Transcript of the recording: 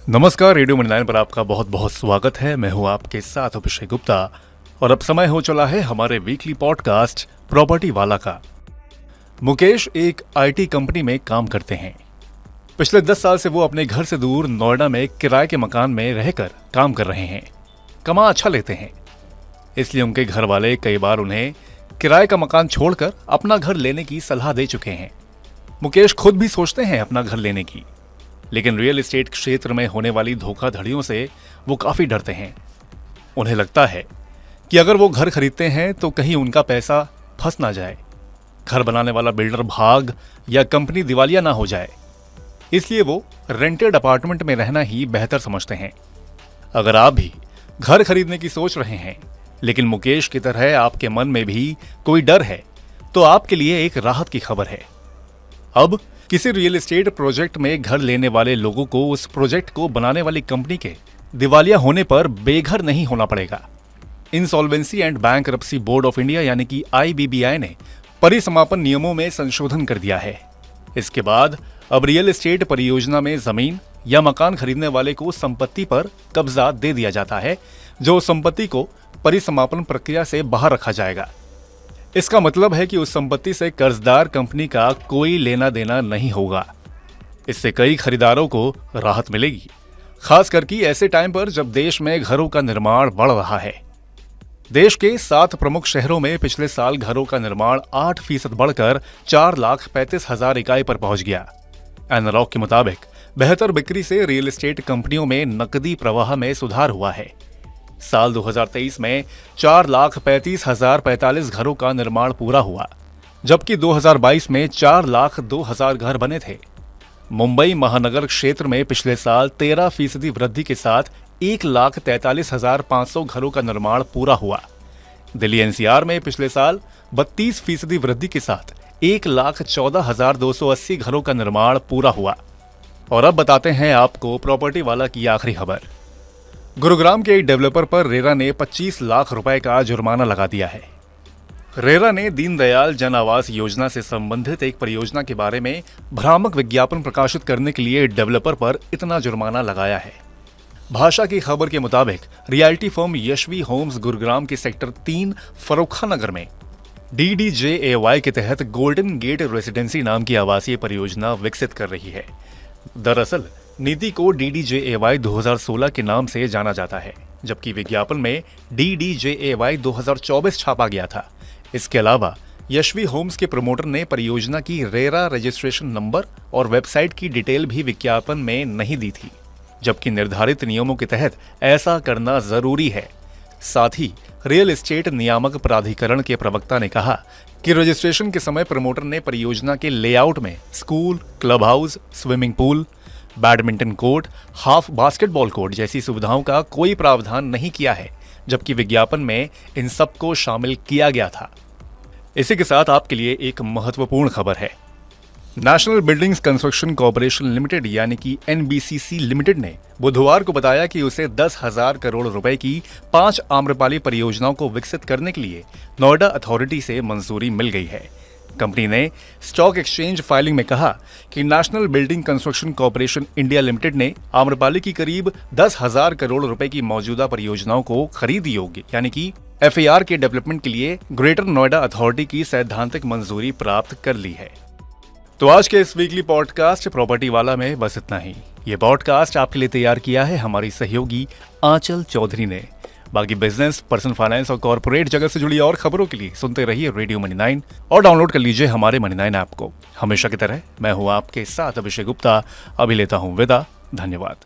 नमस्कार, radio money 9 पर आपका बहुत बहुत स्वागत है। मैं हूं आपके साथ अभिषेक गुप्ता और अब समय हो चला है हमारे वीकली पॉडकास्ट प्रॉपर्टी वाला का। मुकेश एक आईटी कंपनी में काम करते हैं। पिछले 10 साल से वो अपने घर से दूर नोएडा में किराए के मकान में रहकर काम कर रहे हैं। कमा अच्छा लेते हैं, इसलिए उनके घर वाले कई बार उन्हें किराए का मकान छोड़कर अपना घर लेने की सलाह दे चुके हैं। मुकेश खुद भी सोचते हैं अपना घर लेने की, लेकिन रियल एस्टेट क्षेत्र में होने वाली धोखाधड़ियों से वो काफी डरते हैं। उन्हें लगता है कि अगर वो घर खरीदते हैं तो कहीं उनका पैसा फंस ना जाए, घर बनाने वाला बिल्डर भाग या कंपनी दिवालिया ना हो जाए। इसलिए वो रेंटेड अपार्टमेंट में रहना ही बेहतर समझते हैं। अगर आप भी घर खरीदने की सोच रहे हैं, लेकिन मुकेश की तरह आपके मन में भी कोई डर है, तो आपके लिए एक राहत की खबर है। अब किसी रियल एस्टेट प्रोजेक्ट में घर लेने वाले लोगों को उस प्रोजेक्ट को बनाने वाली कंपनी के दिवालिया होने पर बेघर नहीं होना पड़ेगा। Insolvency and bankruptcy board of India यानी कि IBBI ने परिसमापन नियमों में संशोधन कर दिया है। इसके बाद अब रियल एस्टेट परियोजना में जमीन या मकान खरीदने वाले को संपत्ति पर कब्जा दे दिया जाता है, जो संपत्ति को परिसमापन प्रक्रिया से बाहर रखा जाएगा। इसका मतलब है कि उस संपत्ति से कर्जदार कंपनी का कोई लेना देना नहीं होगा। इससे कई खरीदारों को राहत मिलेगी, खास करके ऐसे टाइम पर जब देश में घरों का निर्माण बढ़ रहा है। देश के 7 प्रमुख शहरों में पिछले साल घरों का निर्माण 8% बढ़कर 4,35,000 इकाई पर पहुंच गया। एनरॉक के मुताबिक बेहतर बिक्री से रियल एस्टेट कंपनियों में नकदी प्रवाह में सुधार हुआ है। साल 2023 में 4,35,045 घरों का निर्माण पूरा हुआ, जबकि 2022 में 4,02,000 घर बने थे। मुंबई महानगर क्षेत्र में पिछले साल 13% वृद्धि के साथ 1,43,500 घरों का निर्माण पूरा हुआ। दिल्ली NCR में पिछले साल 32% वृद्धि के साथ 1,14,280 घरों का निर्माण पूरा हुआ। और अब बताते हैं आपको प्रॉपर्टी वाला की आखिरी खबर। गुरुग्राम के एक डेवलपर पर रेरा ने 25 लाख रुपए का जुर्माना लगा दिया है। रेरा ने दीनदयाल जन आवास योजना से संबंधित एक परियोजना के बारे में भ्रामक विज्ञापन प्रकाशित करने के लिए डेवलपर पर इतना जुर्माना लगाया है। भाषा की खबर के मुताबिक realty firm Yashvi Homes Gurugram के सेक्टर 3 फरोखा नगर में DDJAY के तहत गोल्डन गेट रेसिडेंसी नाम की आवासीय परियोजना विकसित कर रही है। दरअसल नीति को DDJAY 2016 के नाम से जाना जाता है, जबकि विज्ञापन में DDJAY 2024 छापा गया था। इसके अलावा यशवी होम्स के प्रमोटर ने परियोजना की रेरा रजिस्ट्रेशन नंबर और वेबसाइट की डिटेल भी विज्ञापन में नहीं दी थी, जबकि निर्धारित नियमों के तहत ऐसा करना जरूरी है। साथ ही रियल एस्टेट नियामक प्राधिकरण के प्रवक्ता ने कहा कि रजिस्ट्रेशन के समय प्रमोटर ने परियोजना के लेआउट में school, club house, swimming pool, badminton court, half basketball court जैसी सुविधाओं का कोई प्रावधान नहीं किया है, जबकि विज्ञापन में इन सबको शामिल किया गया था। इसी के साथ आपके लिए एक महत्वपूर्ण खबर है। National buildings construction corporation limited यानी कि NBCC लिमिटेड ने बुधवार को बताया कि उसे 10,000 करोड़ रुपए की 5 आम्रपाली परियोजनाओं को विकसित करने के लिए नोएडा अथॉरिटी से मंजूरी मिल गई है। कंपनी ने स्टॉक एक्सचेंज फाइलिंग में कहा कि national building construction corporation India limited ने आम्रपाली की करीब 10,000 करोड़ रुपए की मौजूदा परियोजनाओं को खरीद योग्य यानी कि FAR के डेवलपमेंट के लिए ग्रेटर नोएडा अथॉरिटी की सैद्धांतिक मंजूरी प्राप्त कर ली है। तो आज के इस वीकली पॉडकास्ट प्रॉपर्टी वाला में बस इतना ही। ये पॉडकास्ट आपके लिए तैयार किया है हमारी सहयोगी आंचल चौधरी ने। बाकी बिजनेस, पर्सनल फाइनेंस और कॉर्पोरेट जगत से जुड़ी और खबरों के लिए सुनते रहिए रेडियो मनी 9 और डाउनलोड कर लीजिए हमारे मनी 9 ऐप को। हमेशा की तरह मैं हूं आपके साथ अभिषेक गुप्ता। अभी लेता हूं विदा। धन्यवाद।